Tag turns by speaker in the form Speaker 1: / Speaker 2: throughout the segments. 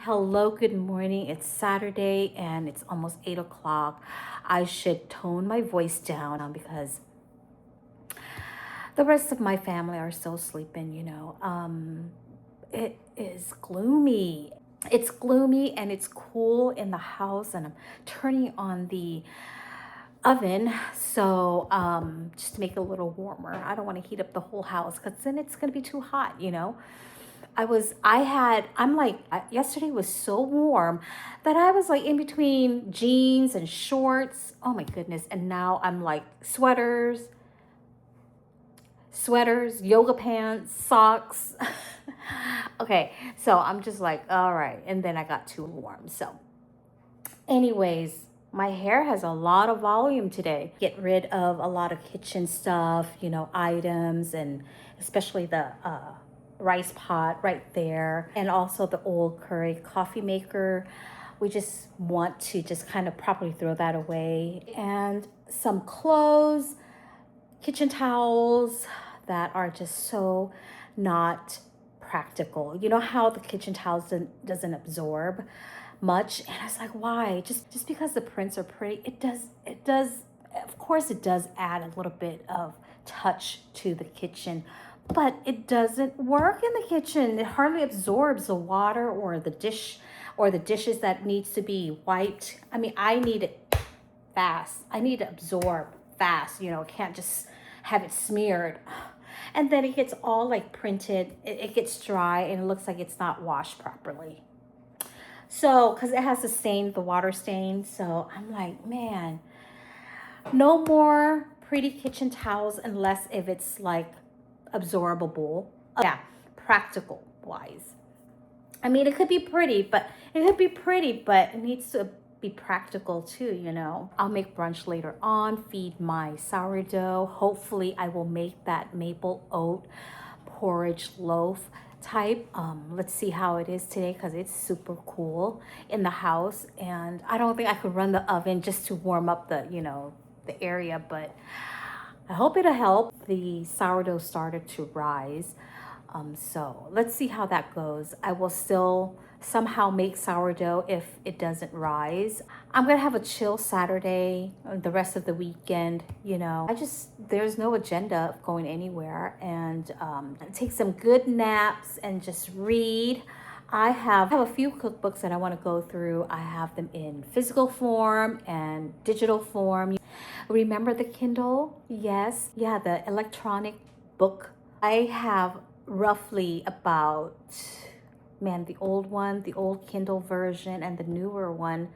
Speaker 1: Hello, good morning. It's Saturday and it's almost 8 o'clock. I should tone my voice down because the rest of my family are still sleeping, you know. It is gloomy. It's gloomy and it's cool in the house, and I'm turning on the oven so just to make it a little warmer. I don't want to heat up the whole house because then it's going to be too hot, you know. I'm like, yesterday was so warm that I was like in between jeans and shorts. Oh my goodness. And now I'm like sweaters, yoga pants, socks. Okay. So I'm just like, all right. And then I got too warm. So anyways, my hair has a lot of volume today. Get rid of a lot of kitchen stuff, you know, items, and especially the, rice pot right there, and also the old Keurig coffee maker. We just want to just kind of properly throw that away, and some clothes, kitchen towels that are just so not practical. You know how the kitchen towels doesn't absorb much, and I was like, why? Just because the prints are pretty, it does of course it does add a little bit of touch to the kitchen, but it doesn't work in the kitchen. It hardly absorbs the water or the dish or the dishes that needs to be wiped. I mean, I need it fast. I need to absorb fast, you know, can't just have it smeared. And then it gets all like printed, it gets dry and it looks like it's not washed properly. So, because it has the water stain. So I'm like, man, no more pretty kitchen towels unless if it's like absorbable. Yeah, practical wise. I mean, it needs to be practical too, you know. I'll make brunch later on, feed my sourdough. Hopefully I will make that maple oat porridge loaf type. Let's see how it is today because it's super cool in the house, and I don't think I could run the oven just to warm up the, you know, the area, but I hope it'll help. The sourdough started to rise. So let's see how that goes. I will still somehow make sourdough if it doesn't rise. I'm gonna have a chill Saturday, the rest of the weekend, you know. There's no agenda of going anywhere, and take some good naps and just read. I have a few cookbooks that I want to go through. I have them in physical form and digital form. Remember the Kindle? Yes. Yeah, the electronic book. I have roughly about, man, the old Kindle version, and the newer one,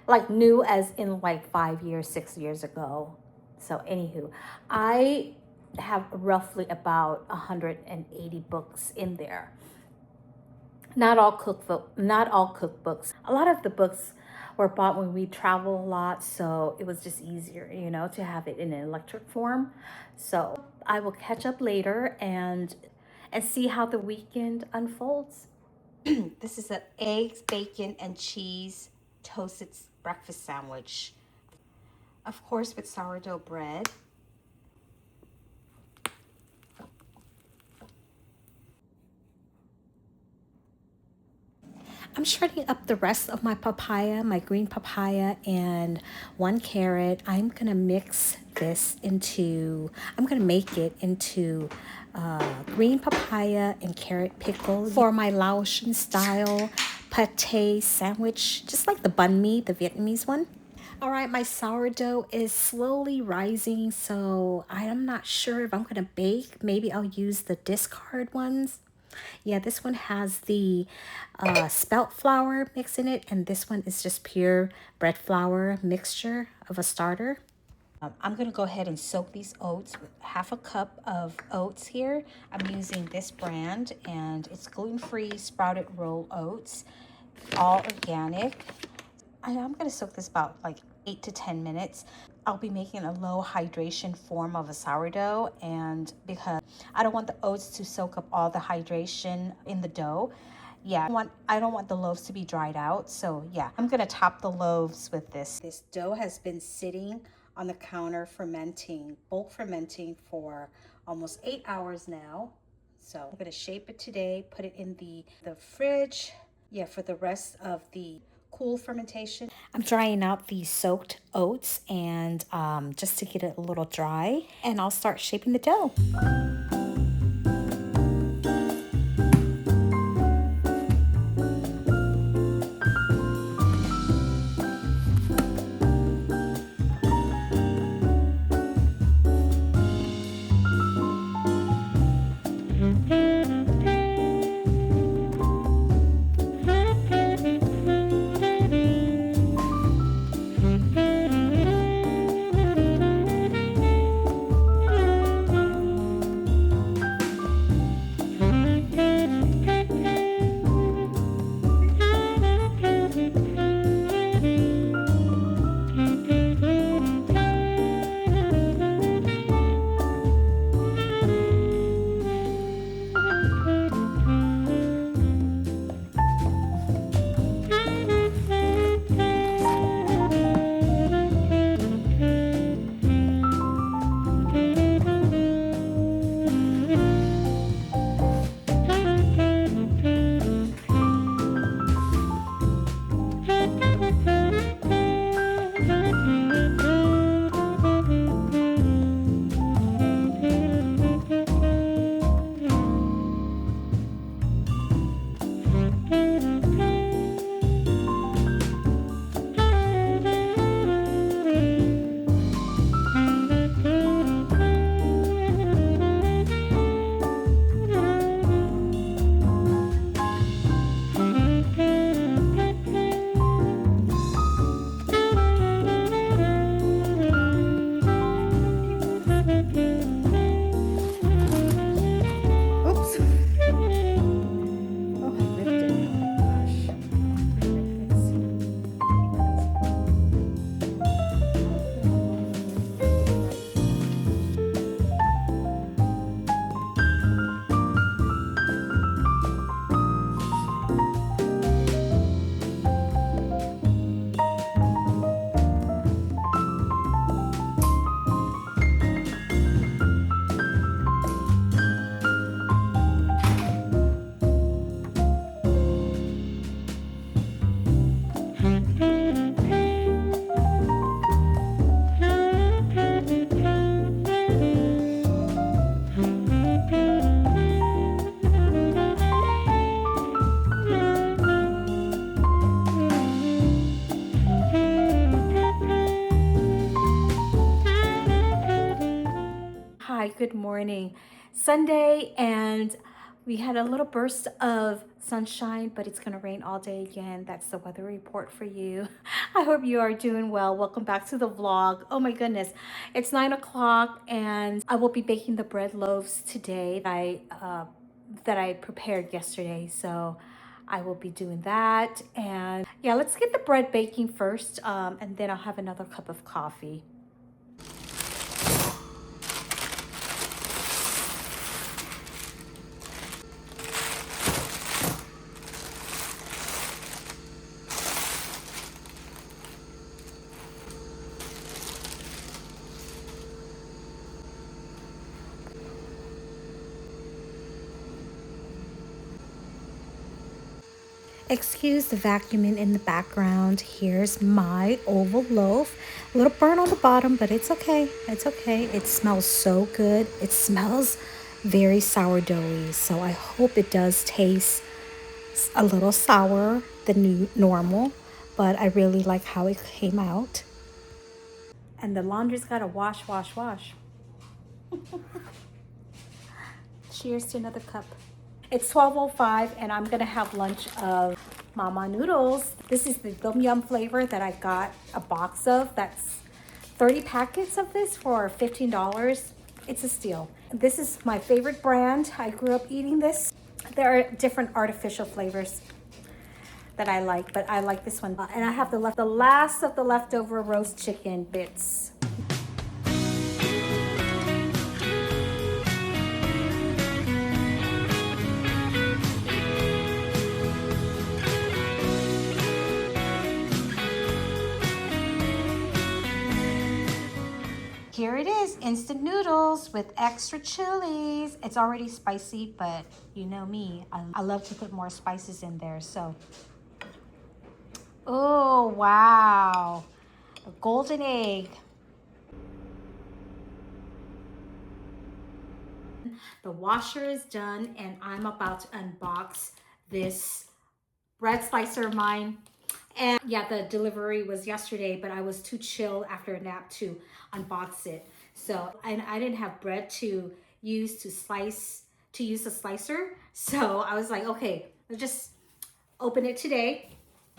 Speaker 1: like new as in like 5 years, 6 years ago. So anywho, I have roughly about 180 books in there. Not all cookbooks. A lot of the books were bought when we travel a lot, so it was just easier, you know, to have it in an electric form. So I will catch up later and see how the weekend unfolds. This is an eggs, bacon, and cheese toasted breakfast sandwich. Of course, with sourdough bread. I'm shredding up the rest of my papaya, my green papaya, and 1 carrot. I'm gonna make it into green papaya and carrot pickle for my Laotian style pate sandwich, just like the banh mi, the Vietnamese one. All right, my sourdough is slowly rising, so I am not sure if I'm gonna bake. Maybe I'll use the discard ones. Yeah, this one has the spelt flour mix in it, and this one is just pure bread flour mixture of a starter. I'm gonna go ahead and soak these oats with half a cup of oats here. I'm using this brand, and it's gluten-free sprouted roll oats, all organic. I'm gonna soak this about like 8 to 10 minutes. I'll be making a low hydration form of a sourdough, and because I don't want the oats to soak up all the hydration in the dough. Yeah, I don't want the loaves to be dried out. So yeah, I'm gonna top the loaves with this. This dough has been sitting on the counter fermenting, bulk fermenting for almost 8 hours now. So I'm gonna shape it today, put it in the fridge, yeah, for the rest of the cool fermentation. I'm drying out the soaked oats and just to get it a little dry, and I'll start shaping the dough. Hi, good morning. Sunday, and we had a little burst of sunshine, but it's going to rain all day again. That's the weather report for you. I hope you are doing well. Welcome back to the vlog. Oh my goodness. It's 9 o'clock, and I will be baking the bread loaves today that I prepared yesterday. So I will be doing that. And yeah, let's get the bread baking first, and then I'll have another cup of coffee. Excuse the vacuuming in the background. Here's my oval loaf. A little burn on the bottom, but it's okay. It's okay. It smells so good. It smells very sourdoughy. So I hope it does taste a little sour than normal, but I really like how it came out. And the laundry's got to wash, wash, wash. Cheers to another cup. It's 12:05 and I'm gonna have lunch of Mama Noodles. This is the Tom Yum flavor that I got a box of. That's 30 packets of this for $15. It's a steal. This is my favorite brand. I grew up eating this. There are different artificial flavors that I like, but I like this one. And I have the last of the leftover roast chicken bits. here it is, instant noodles with extra chilies. It's already spicy, but you know me, I love to put more spices in there, so. Oh, wow. A golden egg. The washer is done, and I'm about to unbox this bread slicer of mine. And yeah, the delivery was yesterday, but I was too chill after a nap to unbox it. So I didn't have bread to use a slicer. So I was like, okay, let's just open it today.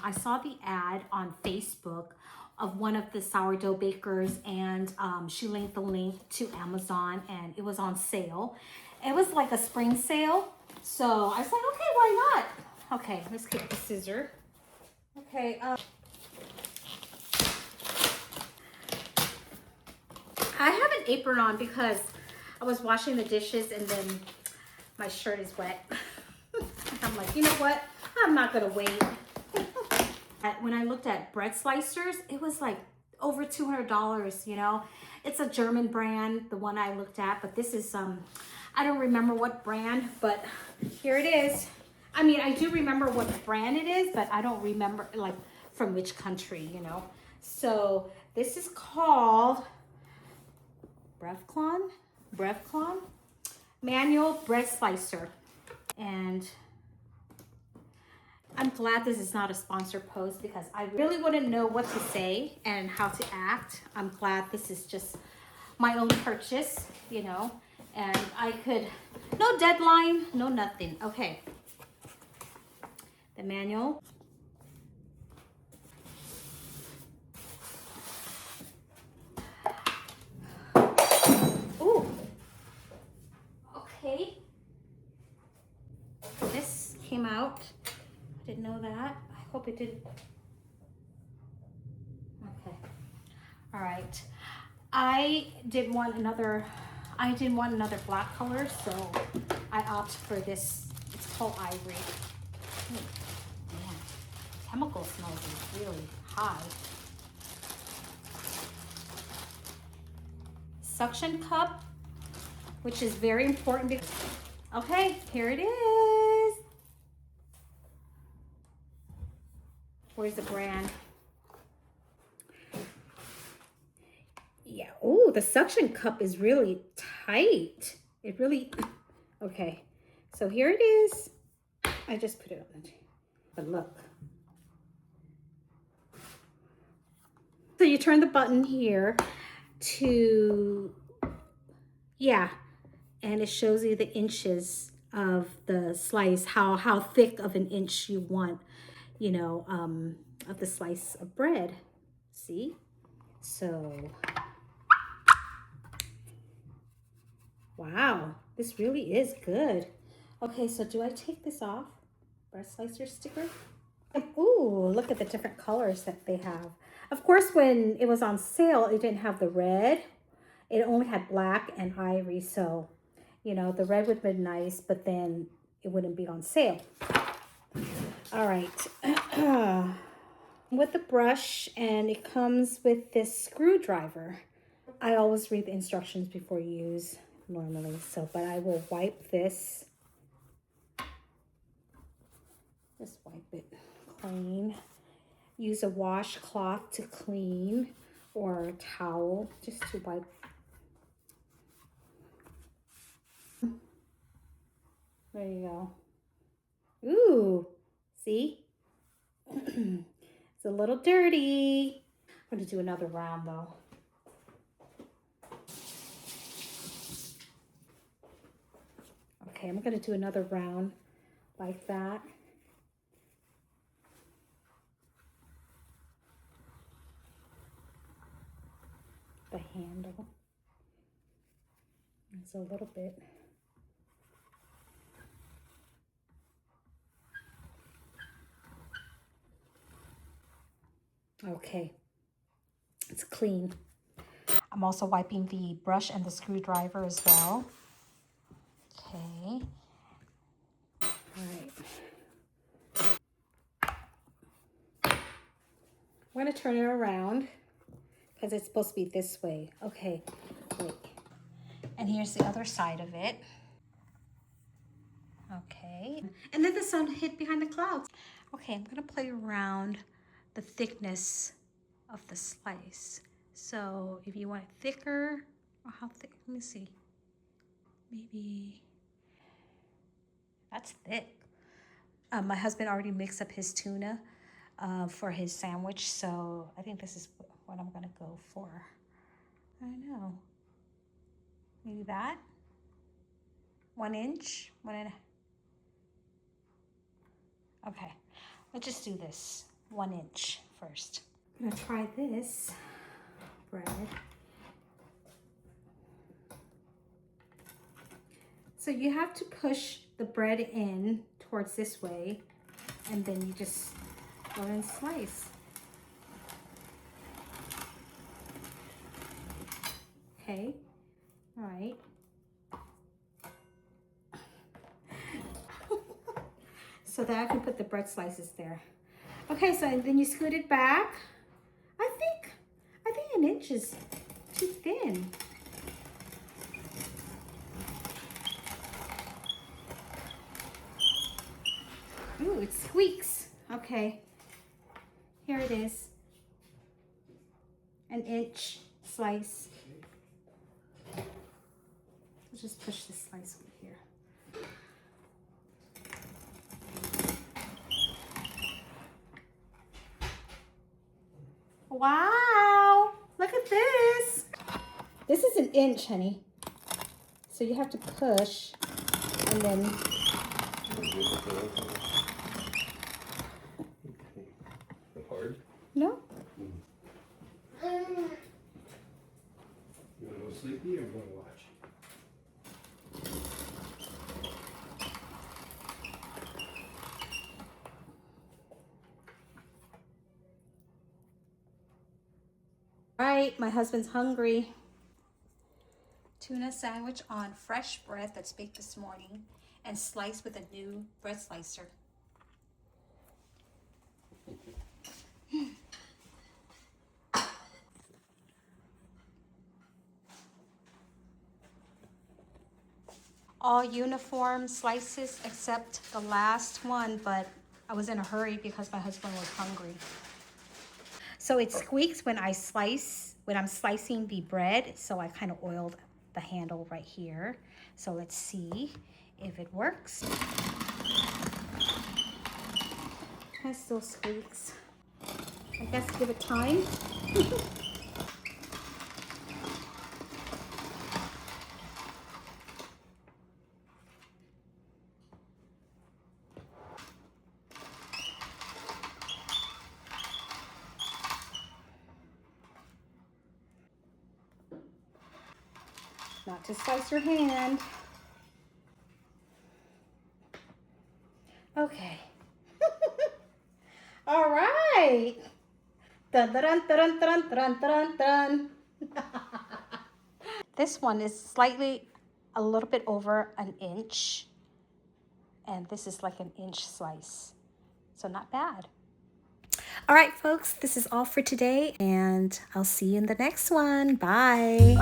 Speaker 1: I saw the ad on Facebook of one of the sourdough bakers, and she linked the link to Amazon, and it was on sale. It was like a spring sale. So I was like, okay, why not? Okay, let's get the scissor. Okay. I have an apron on because I was washing the dishes and then my shirt is wet. I'm like, you know what? I'm not gonna wait. When I looked at bread slicers, it was like over $200, you know? It's a German brand, the one I looked at, but this is, I don't remember what brand, but here it is. I mean, I do remember what brand it is, but I don't remember like from which country, you know? So this is called Brevklon manual bread slicer. And I'm glad this is not a sponsored post because I really wouldn't know what to say and how to act. I'm glad this is just my own purchase, you know, and I could, no deadline, no nothing. Okay. The manual. Ooh. Okay. This came out. Didn't know that. I hope it didn't. Okay. All right. I didn't want another black color, so I opted for this. It's called ivory. Oh, man, chemical smells is really high. Suction cup, which is very important because, okay, here it is. Where's the brand? Yeah, oh, the suction cup is really tight. It really, okay. So here it is. I just put it on the, but look. So you turn the button here to, yeah, and it shows you the inches of the slice, how thick of an inch you want, you know, of the slice of bread. See? So, wow, this really is good. Okay, so do I take this off? Bread slicer sticker? Ooh, look at the different colors that they have. Of course, when it was on sale, it didn't have the red. It only had black and ivory, so, you know, the red would have been nice, but then it wouldn't be on sale. All right. With the brush, and it comes with this screwdriver. I always read the instructions before you use normally, so, but I will wipe this. Just wipe it clean. Use a washcloth to clean, or a towel just to wipe. There you go. Ooh, see? It's a little dirty. I'm gonna do another round though. Okay, I'm gonna do another round like that. The handle. It's a little bit. Okay, it's clean. I'm also wiping the brush and the screwdriver as well. Okay. All right. I'm going to turn it around because it's supposed to be this way. Okay. And here's the other side of it. Okay. And then the sun hid behind the clouds. Okay, I'm gonna play around the thickness of the slice. So if you want it thicker, or how thick, let me see. Maybe, that's thick. My husband already mixed up his tuna for his sandwich, so I think this is what I'm gonna go for. I don't know. Maybe that? 1 inch? 1.5. Okay, let's just do this. 1 inch first. I'm gonna try this bread. So you have to push the bread in towards this way, and then you just go and slice. Okay, all right. So that I can put the bread slices there. Okay, so then you scoot it back. I think 1 inch is too thin. Ooh, it squeaks. Okay, here it is. 1 inch slice. Let's just push this slice over here. Wow, look at this. This is 1 inch, honey. So you have to push and then.
Speaker 2: Hard?
Speaker 1: No.
Speaker 2: You want to go sleepy or you want to watch?
Speaker 1: Right, my husband's hungry. Tuna sandwich on fresh bread that's baked this morning and sliced with a new bread slicer. All uniform slices except the last one, but I was in a hurry because my husband was hungry. So it squeaks when I'm slicing the bread, so I kind of oiled the handle right here. So let's see if it works. It still squeaks. I guess give it time. Not to slice your hand. Okay. All right. Dun, dun, dun, dun, dun, dun, dun. This one is slightly a little bit over 1 inch. And this is like 1 inch slice. So not bad. All right, folks, this is all for today, and I'll see you in the next one. Bye.